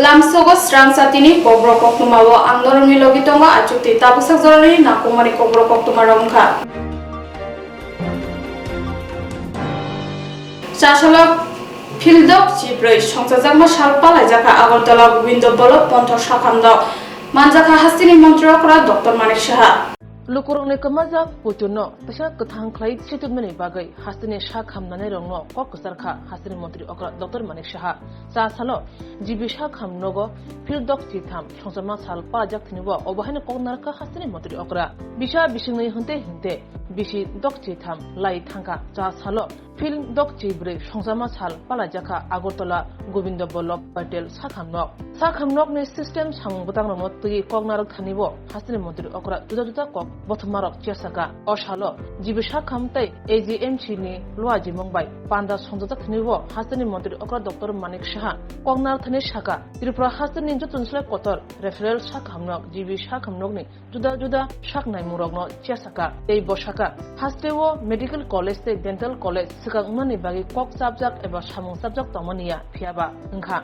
Lamsogo Swrangchati ni Kokborok Koktwma o Angdor ni logitonga achuti tabusak jorani nakumari Kokborok Koktwma rongkha. Chasalok Fieldok Chibroi Swrangchati Salpalai jaka Agartala Koktwma Ponto Sakhamdok Manjaka Hastini Montrokra Dr. Manik Saha. Lukurong ni kemazak putuno, pesat ketang klait situt meni bagai hastini shak ham nane rongno kok kesarka hastini menteri okra Dr. Manik Saha. Saat salo jibi shak ham nogo fieldok citam songsama sal pajak tiniwa obahane kok narka hastini menteri okra. Bisa bisingni hente bisi dok citam lai tangka saat salo fieldok cibre songsama sal palajaka Agartala Koktwma Patel sakhamnok ni system samung butang rongno tui kok narak taniwo hastini menteri okra juda kok Botmarok Chesaka Oshalo Jibisha Kamtai AGM Chini Luaji Mumbai Panda Sonjata Nivo Hasani Montri Okra Dr. Manik Saha Kognar Thani Shaka Tripura Hasani Jotunsle Kotor Referral Shakhamnok Jibisha Kamnokni Juda Shak Naimurogno Chesaka Ei Boshaka Hastewo Medical College Te Dental College Sikang Mani Bagi Kok Subject Eba Shamung Subject Tomania Piaba Nkha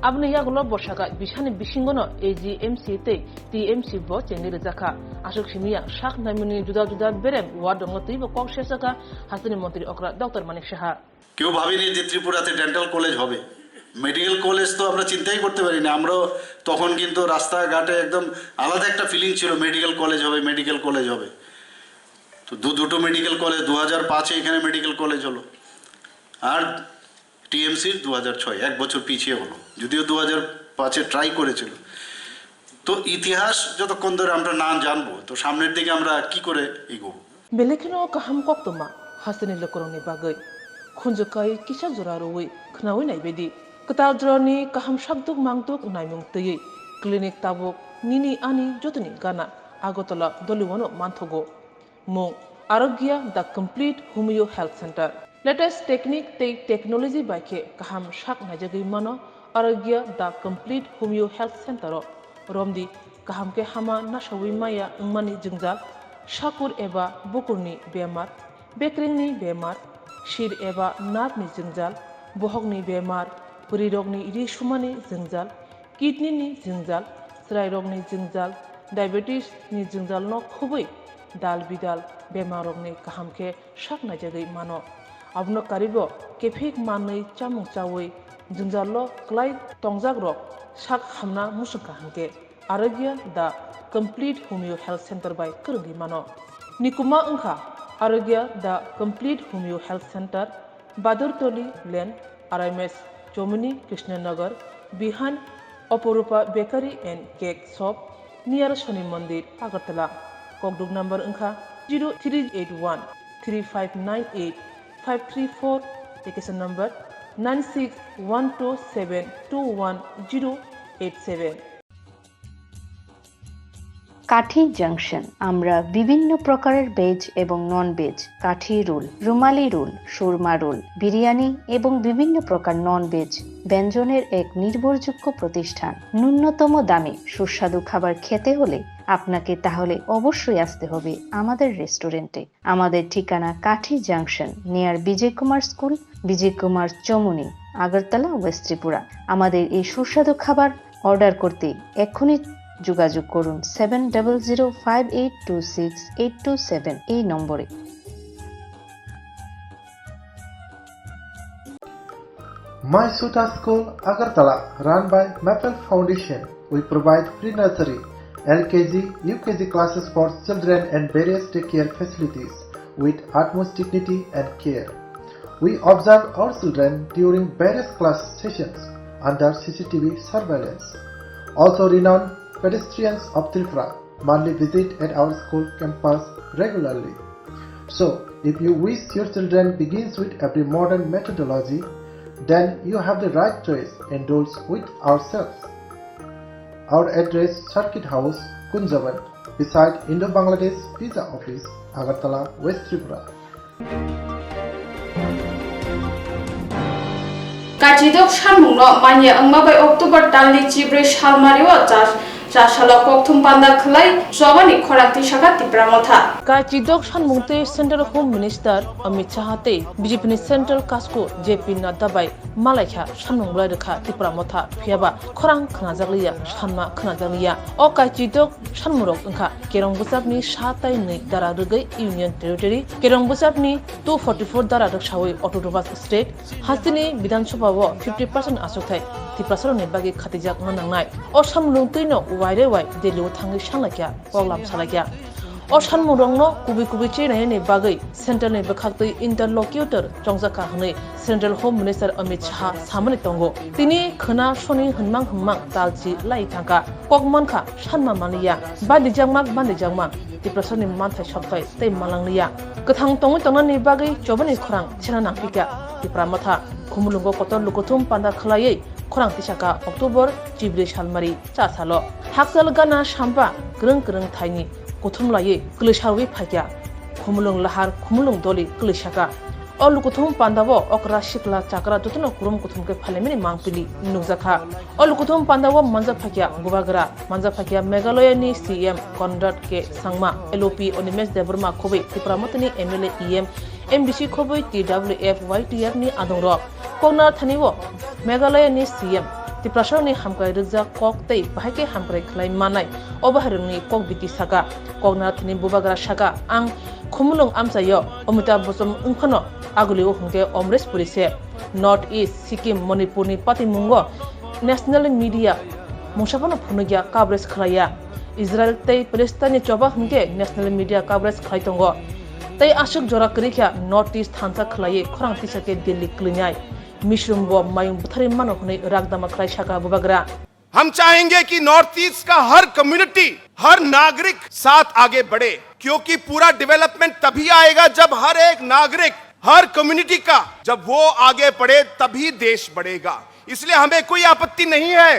Abni yagulo boshaka bishani bishingono AGMC te TMC bo cheni rezaka ashok shimiya shak namuni juda berem wadongo tibo kok shesaka hasani mantri okra Dr. Manik Saha কেউ ভাবিনি যে ত্রিপুরাতে dental college হবে medical college তো আমরা চিন্তাই করতে পারি না আমরা তখন কিন্তু রাস্তাঘাটে একদম আলাদা একটা ফিলিং ছিল মেডিকেল কলেজ হবে তো দুটো মেডিকেল কলেজ 2005 এ এখানে মেডিকেল কলেজ হলো আর টিএমসি 2006 এক বছর পিছিয়ে হলো যদিও 2005 এ ট্রাই করেছিল তো ইতিহাস যতক্ষণ ধরে আমরা না জানবো তো সামনের দিকে আমরা কি করে এগোবো Belekino kaham Koktwma hasani lokoroni bagai khunjukai kisa joraroi khnawi naibedi katal droni kaham shakduk mangduk naimung tei clinic tabuk nini ani jotuni gana Agartala Doliwano manthogo mung Arogya the complete homeo health center latest technique te technology baike kaham shak najagi mano Arogya the complete homeo health center romdi kaham ke hama nashawi maya ngmani jingjal shakur eba bukurni bemar bekringni bemar shir eba narni jingjal bohogni bemar purirogni irishumani jingjal kidney ni jingjal srairogni jingjal diabetes ni jingjal no khubui dal bidal bemarogni kaham ke shak najagi mano abno karibo kefik manai chamung chawi jingjalo klai tongjagrok shak hamna musukka hanke Arogya the complete homeo health center by Kurgi Mano Nikuma Unkha Arogya the complete homeo health center Badurtoli Lane RMS Chomini Krishnanagar behind Oporupa Bakery and Cake Shop near Shani Mandir Agartala Kokduk number Unkha 0381 3598 534 location number 9612721087 কাঠি junction আমরা বিভিন্ন প্রকারের veg এবং non veg কাঠি role রুমালি role Sharma role biryani এবং বিভিন্ন প্রকার non veg ব্যঞ্জনের এক নির্ভরযোগ্য প্রতিষ্ঠান ন্যূনতম দামে সুস্বাদু খাবার খেতে হলে আপনাকে তাহলে অবশ্যই আসতে হবে আমাদের রেস্টুরেন্টে আমাদের ঠিকানা কাঠি জাংশন নিয়ার বিজয় কুমার স্কুল বিজয় কুমার চমুনি আগরতলা ওয়েস্ট ত্রিপুরা আমাদের এই সুস্বাদু খাবার অর্ডার করতে এখনই যোগাযোগ করুন 7005826827 এই নম্বরে My Suta School, Agartala, run by Maple Foundation. We provide pre-nursery, LKG, UKG classes for children and various daycare facilities with utmost dignity and care. We observe our children during various class sessions under CCTV surveillance. Also renowned pedestrians of Tripura monthly visit at our school campus regularly. So, if you wish your children begins with every modern methodology, then you have the right choice enrolls with ourselves. Our address Circuit House, Kunjavan, beside Indo-Bangladesh Visa Office, Agartala, West Tripura. Kajidok Shamungno Manya Angmabai October Dali Chibre Shalmario Jas Trasalo Koktwma Pandar Khlai Jobani Khorangti Shaka Tipramotha Ka Chidok Shanmungte Central Home Minister Amit Shah te BJP ni Central Kasko JP Nadda bai Malaikha Shanmunglai rekha Tipramotha phiaba khorang khnajakliya Shanma khnajakliya o ka Chidok Shanmurok engkha Kerong Busap ni Shatai ni dara rugai Union Territory Kerong Busap ni 244 dara raksawi Autonomous State Hastini Bidhan Sabha wo 50% asukthai Tiprasaro ni bagi khatijak nanangnai o Shanmungteino waire wai Delhi thangi shanglakya poglam salakya o Shanmurongno kubi chenai ni bagai Central ni bakhaktui interlocutor Chongjaka hne Central Home Minister Amit Shah samani tongo tini khna shoni hngmang talchi lai thangka kokmankha Shanma maliya bandijangma Tiprasani manthai shoptai tei malangniya kathang tongi tongnani bagai chobani khorang chena nangpika Tipramotha khumulungo kotor lukothum Pandar Khlai Khorang tisaka October Jibril Shalmari cha salo hakjal gana shamba greng thaini Kothum laye Klisharwi Phakya Khumulung Lahar Khumulung Doli Klishaka O Lukuthum Pandawo Okra Shikla Chakra Tutuno Kurum Kuthumke Phalemini Mangpili Nukjakha O Lukuthum Pandawo Manja Phakya Gubagra Manja Phakya Meghalaya ni CM Conrad K Sangma LOP Onimes Deburma Khobe Tipramotani MLA EM MBC Khobe TWF YTF ni Adongro Kognar Thaniwo Meghalaya ni CM Tiprasaro ni hamkai rijak kok tei bahake hamkai khlai manai obaharungni kok biti saka Kognar Thani Bubagra Shaka ang khumulung amsayo Amitabh Bachchan ungphano agulio hungke Omresh Purise North East Sikkim Manipur ni patimungo National Media mungshapano phunugya coverage khlaya Israel tei Palestine ni choba hungke National Media coverage khlai tongo tei ashuk jora krikya North East thansa khlaye khorang tisake Delhi klinyai मिश्रम वो मायूं बुथरी मानो हुने रागदामा cry शाका बुबागरा हम चाहेंगे कि north east का हर community हर नागरिक साथ आगे बढ़े क्योंकि पूरा डेवलपमेंट तभी आएगा जब हर एक नागरिक हर कम्युनिटी का जब वो आगे बढ़े तभी देश बढ़ेगा इसलिए हमें कोई आपत्ति नहीं है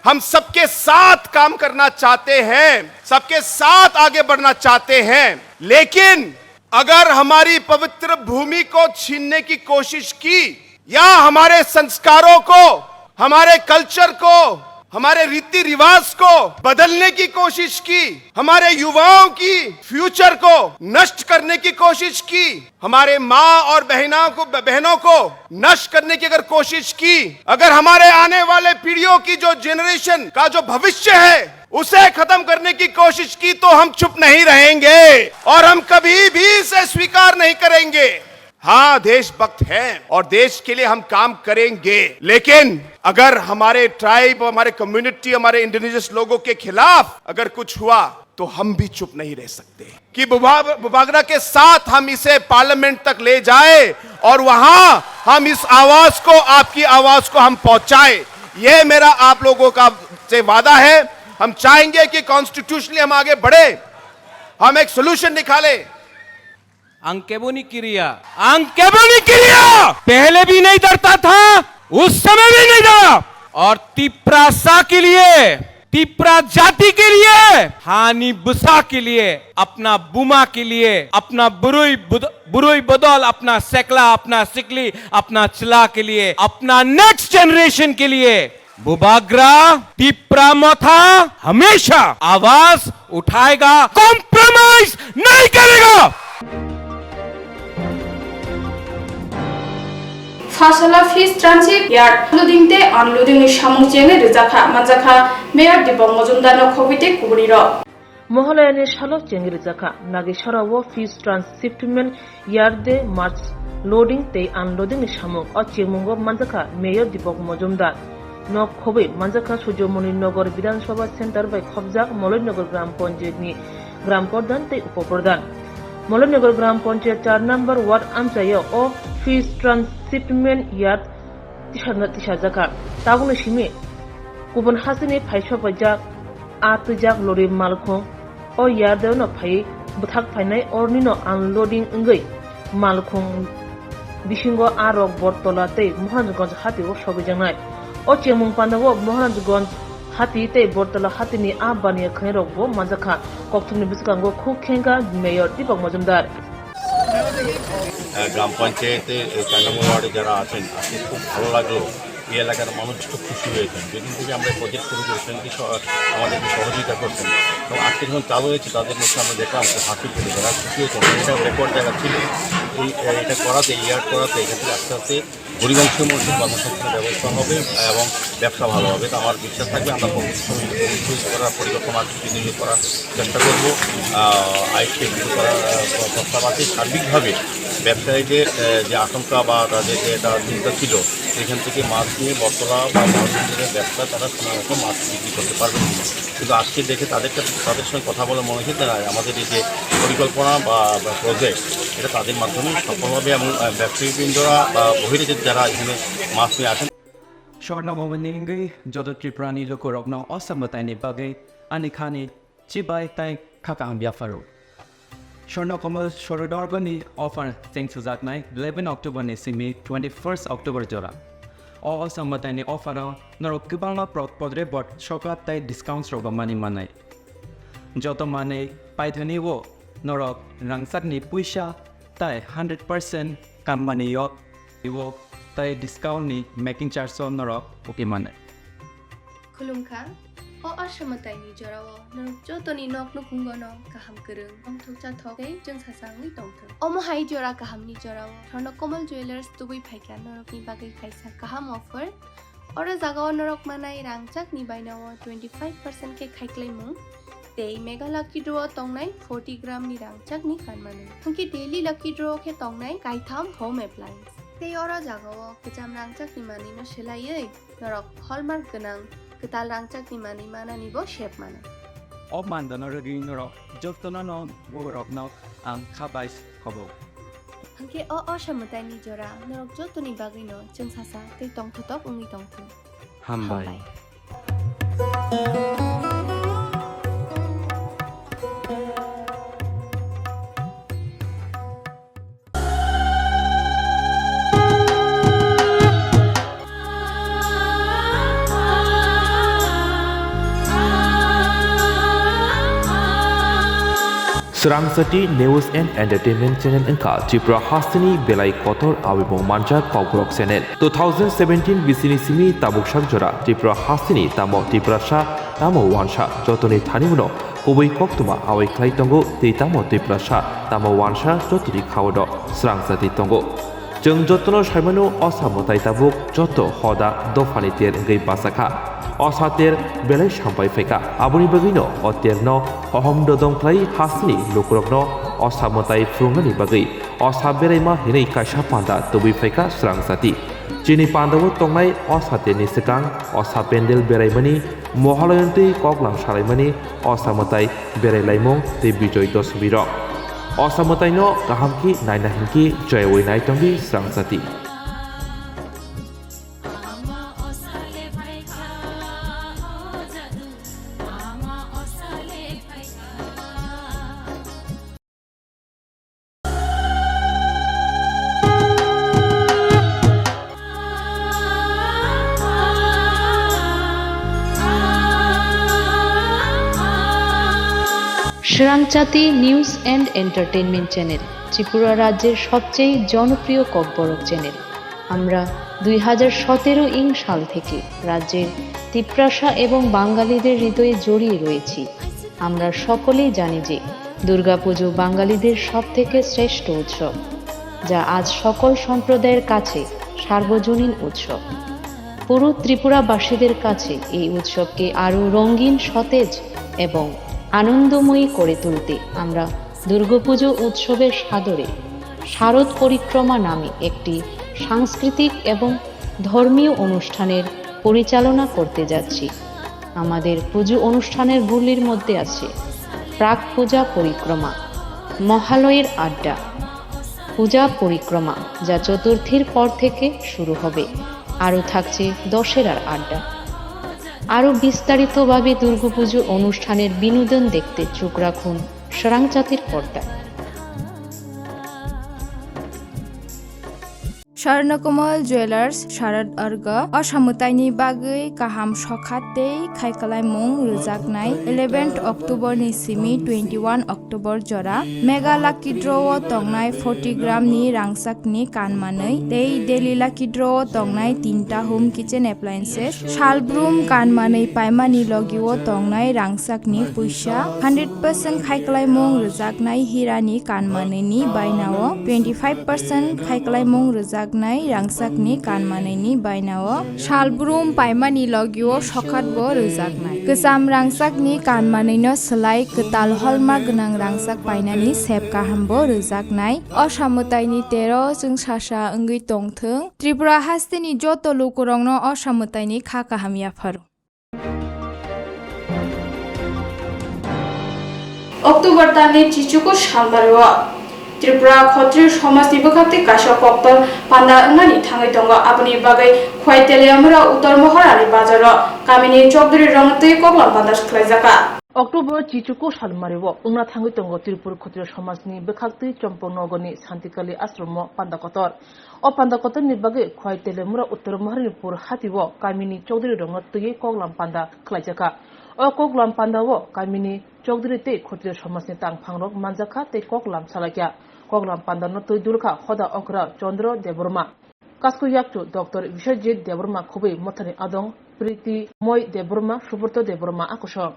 हम सबके साथ काम करना चाहते हैं सबके साथ आगे बढ़ना चाहते हैं लेकिन अगर हमारी पवित्र भूमि को छीनने की कोशिश की या हमारे संस्कारों को हमारे कल्चर को हमारे रीति रिवाज को बदलने की कोशिश की हमारे युवाओं की फ्यूचर को नष्ट करने की कोशिश की हमारे माँ और बहनों को नष्ट करने की अगर कोशिश की अगर हमारे आने वाले पीढ़ियों की जो जेनरेशन का जो भविष्य है उसे खत्म करने की कोशिश की तो हम चुप नहीं रहेंगे और हम कभी भी इसे स्वीकार नहीं करेंगे हाँ देशभक्त हैं और देश के लिए हम काम करेंगे लेकिन अगर हमारे ट्राइब हमारे कम्युनिटी हमारे इंडिजिनस लोगों के खिलाफ अगर कुछ हुआ तो हम भी चुप नहीं रह सकते कि बुबागरा के साथ हम इसे पार्लियामेंट तक ले जाए और वहां हम इस आवाज को आपकी आवाज को हम पहुंचाए ये मेरा आप लोगों का से वादा है हम चाहेंगे कि कॉन्स्टिट्यूशनली हम आगे बढ़े हम एक सोल्यूशन निकाले अंकेबोनी क्रिया पहले भी नहीं डरता था उस समय भी नहीं डरा और तिप्रासा के लिए तिप्रा जाति के लिए हानि बुसा के लिए अपना बुमा के लिए अपना बुरुई बदौल अपना सेकला अपना सिकली अपना चिला के लिए अपना नेक्स्ट जनरेशन के लिए बुबागरा तिप्रामोथा हमेशा आवाज उठाएगा कॉम्प्रोमाइज नहीं करेगा Fashala Fish Transit Yard Loading Day Unloading ni Shamung Jene Rizakha Manjakha Mayor Dipong Mojumdar no Khobite Kuburiro Mohalayani Shalo Jenge Rizakha Nagishara wo Fish Transshipment Yard de March Loading Day Unloading ni Shamung o Chemungo Manjakha Mayor Dipong Mojumdar no Khobe Manjakha Sujomoni Nogor Bidhan Sabha Center by Khobjak Molonnagar Gram Panchayat ni Gram Pradhan te Upapradhan Molonnagar Gram Panchayat 4 number ward amsayo o Fish Transshipment Yard Tishazaka Taguni Shimi Kuban Hasini Paisha Pajak Atijak Lori Malkong o Yardono Pai Butak Painai or Nino unloading Ungai Malkong Bishingo Arok Bortolate Mohanjgonj Hati wo Shobijangai o Chemung Pandawo Mohanjgonj Hati te Bortola Hatini Abani Khairok wo Manjakha Koktwma Biskango Khukhenga Mayor Dipong Mojumdar গ্রাম পঞ্চায়েতে 4 নম্বর ওয়ার্ডে যারা আছেন আজকে খুব ভালো লাগলো এই এলাকার মানুষ খুব খুশি হয়েছেন। যেদিন থেকে আমরা প্রজেক্ট শুরু করেছেন আমাদেরকে সহযোগিতা করছেন এবং আজকে যখন চালু হয়েছে তাদের মধ্যে আমরা দেখলাম হাসি পেলে যারা খুশি হয়েছেন। এটা রেকর্ড জায়গা ছিল এটা করাতে ইয়ার্ড করাতে এখান থেকে আস্তে আস্তে গরিবাংশের মধ্যে কর্মসংস্থানের ব্যবস্থা হবে এবং ব্যবসা ভালো হবে। তো আমার বিশ্বাস থাকবে আমরা করার পরিকল্পনা নিয়োগ করার চেষ্টা করবো। আইসকে শুরু করার প্রস্তাব আছে। সার্বিকভাবে ব্যবসায়ীদের যে আশঙ্কা বা তাদের যে একটা চিন্তা ছিল সেখান থেকে মাছ নিয়ে বটতলা বা মাছের ব্যবসা তারা কোনো রকম মাছ বিক্রি করতে পারবেন না। কিন্তু আজকে দেখে তাদের সঙ্গে কথা বলে মনে হচ্ছে না আমাদের এই যে পরিকল্পনা বা প্রজেক্ট এটা তাদের মাধ্যমে সফল হবে এবং ব্যবসায়ীবৃন্দরা বা বহিরাজ্যের যারা এখানে মাছ নিয়ে আসেন Shortnamameningi jodo triprani lokorokno osambatani bagai anikani chibai tai kakang biafaro. Shornokomal shorodorgani offer thanks to Zaknai 11 October ni simi 21st October jora. O osambatani offero norokibala podre bot shokat tai discounts roba mani manai. Joto mane paithani wo norok rangsat ni puisha tai 100% company yo iwo tai discount ni making charge on norok okay mane. Kulumka o asamatai ni jarawo norok jotoni nok nukungono kaham kereng om thokcha thokai jeng sasang ni tongthang. Omo hai jora kaham ni jarawo Shornokomal jewelers tubui phaika norok ni bagai kaisa kaham offer ora jagao norok manai rangchak ni bainawo 25% ke khaiklai mung tei mega lucky draw tongnai 40 gram ni rangchak ni kanmane. Hangki daily lucky draw ke tongnai kaitham home appliance. Tei ora jagao kejam rangchak ni mani no selaiei norok hallmark genang ketal rangchak ni mani mana nibo shape mana. O mandano regi norok jotona no borok no ang khabais hobo. Hangke o samutai ni jora norok jotoni bagai no jeng sasa tei tongthotok ungi tongthang. Hambai. Swrangchati News and Entertainment Channel engka Tripura Hastini Belai Kotor Awibong Manja Kokborok Channel 2017 Bisini Simi Tabuk Shagjora Tripura Hastini Tamo Tripura Sha Tamo Wansha Jotoni Thanimuno Koboi Koktwma Awai Klai Tongo Tei Tamo Tripura Sha Tamo Wansha Jotoni Khawodo Swrangchati Tongo Jeng Jotono Shaimano Osamotai Tabuk Joto Hoda Dofani Ter Ngei Basakha Osater Belai Sampai Faika Aboni Bagino Oterno Ohom Dodong Klai Hasni Lukurokno Osamotai Frungani Bagai Osa Beraima Hinei Kaisha Panda Tubi Faika Swrangchati Chini Pandawo Tongnai Osate ni Sekang Osa Pendel Beraimani Mohaloyonti Koklang Shalaimani Osamotai Berai Laimong Te Bijoy Dosubiro Osamotai no Kahamki Nainahinki Joywoi Naitongi Swrangchati Swrangchati News and Entertainment Channel Tripura রাজ্যের সবচেয়ে জনপ্রিয় Kokborok channel. আমরা 2017 সাল থেকে রাজ্যের তিপ্রাসা এবং বাঙালিদের হৃদয়ে জড়িয়ে রয়েছি। আমরা সকলেই জানি যে দুর্গাপুজো বাঙালিদের সবথেকে শ্রেষ্ঠ উৎসব, যা আজ সকল সম্প্রদায়ের কাছে সার্বজনীন উৎসব। পুরো ত্রিপুরাবাসীদের কাছে এই উৎসবকে আরও রঙিন, সতেজ এবং আনন্দময়ী করে তুলতে আমরা দুর্গাপুজো উৎসবের সাদরে শারদ পরিক্রমা নামে একটি সাংস্কৃতিক এবং ধর্মীয় অনুষ্ঠানের পরিচালনা করতে যাচ্ছি। আমাদের পুজো অনুষ্ঠানের গুলির মধ্যে আছে প্রাক পূজা পরিক্রমা, মহালয়ের আড্ডা, পূজা পরিক্রমা যা চতুর্থীর পর থেকে শুরু হবে, আরও থাকছে দশেরার আড্ডা। আরও বিস্তারিতভাবে দুর্গাপুজো অনুষ্ঠানের বিনোদন দেখতে চোখ রাখুন স্বরাংচাতির পর্দায়। Swrangchati Jewelers Sharad Arga Asamutaini Bagai Kaham Shokhate Kaikalai Mung Rujaknai 11th October ni simi 21 October jora Mega Lucky Draw Tongnai 40 gram ni rangsak ni kanmanai Tei Daily Lucky Draw Tongnai 3ta Home Kitchen Appliances Shalbroom kanmanai Paimani Logiwo Tongnai rangsak ni Puisha 100% Kaikalai Mung Rujaknai Hirani kanmanai ni Bainao 25% Kaikalai Mung Rujaknai rangsak ni kanmanai ni Bainao Shalbroom Paimani Logiwo Shokhatbo Rujaknai Kesam rangsak ni kanmanai no selai ketal hallmark gnang rangsak painani sep kahambo rujaknai Asamutaini 13 जों सासा अंगै तंथों त्रिपुरा हास्तिनि जतो लोकरंनो असामताइनि खा काहामिया pharaoh October दाननि चिचुको सालबारवा त्रिपुरा खत्री समाजनि बखाक्ति काशा कक्तल पान्दा अंगानि थाङै दङ आबनि बागै खयतेलियामरा उत्तर महरानि बाजार कामिनि चौधरी रंगतै कबलाम पान्दा खलाइजाका October Chichuko Salmarewo, Una Tangutongo Tripur Kutri Somasni, Bekakti, Chomponogoni, Santikali Astromo, Pandakotor, O Pandakotor Nibage, Kwai Telemura, Uttermarinipur, Hatiwo, Kamini, Chodri Rongotuye, Koglam Panda, Klajaka, O Koglam Pandawo, Kamini, Chodri Te, Kutri Somasni Tang Pangrok, Manzaka, Te Koglam Salakia, Koglam Panda Notu Durka, Hoda Okra, Chondro, Deburma. Kasku Yaktu, Dr. Vishajit Deburma Kobe, Motani Adong, Priti, Moi Deburma, Shuburto Deburma Akusho.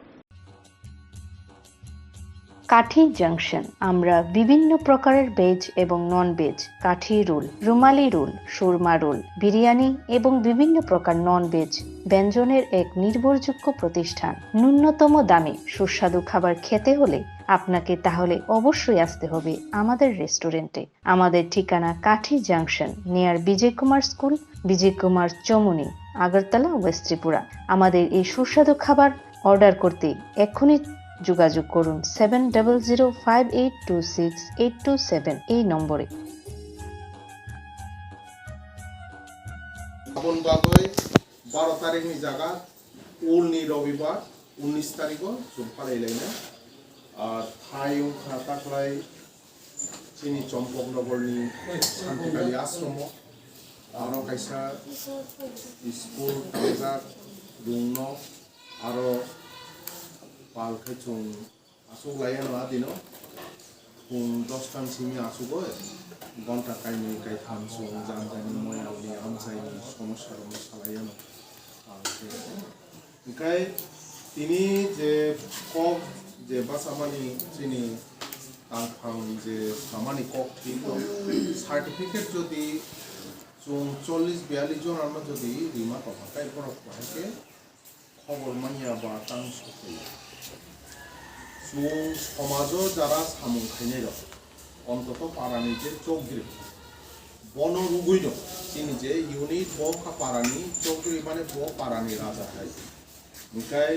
কাঠি junction আমরা বিভিন্ন প্রকারের veg এবং non veg কাঠি role রুমালি role Surma role biryani এবং বিভিন্ন প্রকার non veg ব্যঞ্জনের এক নির্ভরযোগ্য প্রতিষ্ঠান ন্যূনতম দামে সুস্বাদু খাবার খেতে হলে আপনাকে তাহলে অবশ্যই আসতে হবে আমাদের রেস্টুরেন্টে আমাদের ঠিকানা কাঠি জাংশন নিয়ার বিজয় কুমার স্কুল বিজয় কুমার চমুনি আগরতলা ওয়েস্ট ত্রিপুরা আমাদের এই সুস্বাদু খাবার অর্ডার করতে এখনই যোগাযোগ করুন 7005826827 এই নম্বরে আপন বাগৈ 12 তারিখনি জায়গা উলনি রবিবার 19 তারিখও जों फालिलायनो थाय उखा ताख्लाय जोंनि चम्पक नगरनि सान्तिकालि आश्रम आरो खायसा स्कुल कलेज दङ आरो पालखै जों आसुक लाया नङा दिनो फुं 10 तानसिमि आसुगो घन्टा कायनै कायथाम जों जानजानि मयावनि आमसायनि समस्यानि सालायानो ओंखाय तिनि जे कक जे बासामानि जोंनि आंखां जे सामानि कक थिगो सार्टिफिकेट जदि जों 40-42 जनानो जदि रिमा तफाकाय बरफ बाहायके खबर मानिया बा तां सफैयो जों समाजो जारा सामुं खायनाय दं अन्तत पारानि जे चौधरी बन रुगै दं जोंनि जे इउनिट ब पारानि चौधरी माने ब पारानि राजा थायो ओंखाय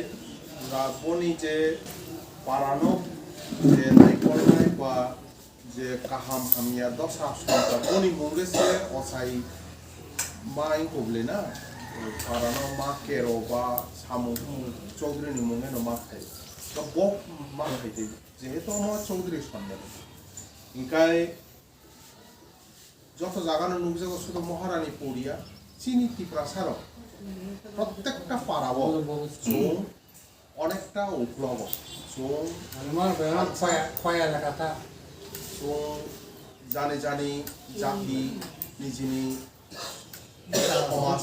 राजबनि जे पारानो जे नायखरनाय बा जे काहाम हामिया दसा सन्ता बनि मुंगेसे असाई माइ कबलेना पारानो मा केरो बा सामुं चौधरीनि मुंगेनो मा थायो तो बक मा खायदे जेहेतु मा चौधरी सन्देह ओंखाय যত জাগানো নুকজাগো শুধু মহারানী পড়িয়া চিনি টিপ্রাসার প্রত্যেকটা পারাবো जों অনেকটা উপলব্ধ जों जों জানি জানি জাতি নিজিনি সমাজ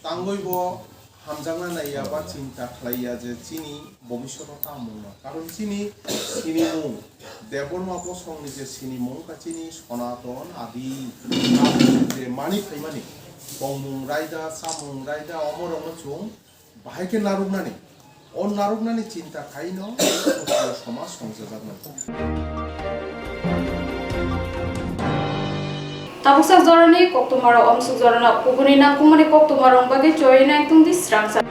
তাঙ্গইব হামজাংনা নাইয়া বা চিন্তা খালাইয়া যে চিনি ভবিষ্যৎ তামুং না কারণ চিনি মুং দেববর্মা প্রসঙ্গে যে চিনি মুং কা চিনি সনাতন আদি যে মানি ফাইমানি বংমুং রায়দা সামুং রায়দা অমরং চুং বাহাইকে নারুগনানি অন নারুগনানি চিন্তা খাইনো সমাজ সংসার জাগনা Tabuksak zorani Koktwma ro omsuk zorana puguni na kumani Koktwma rong bagi joina ektung di Swrangchati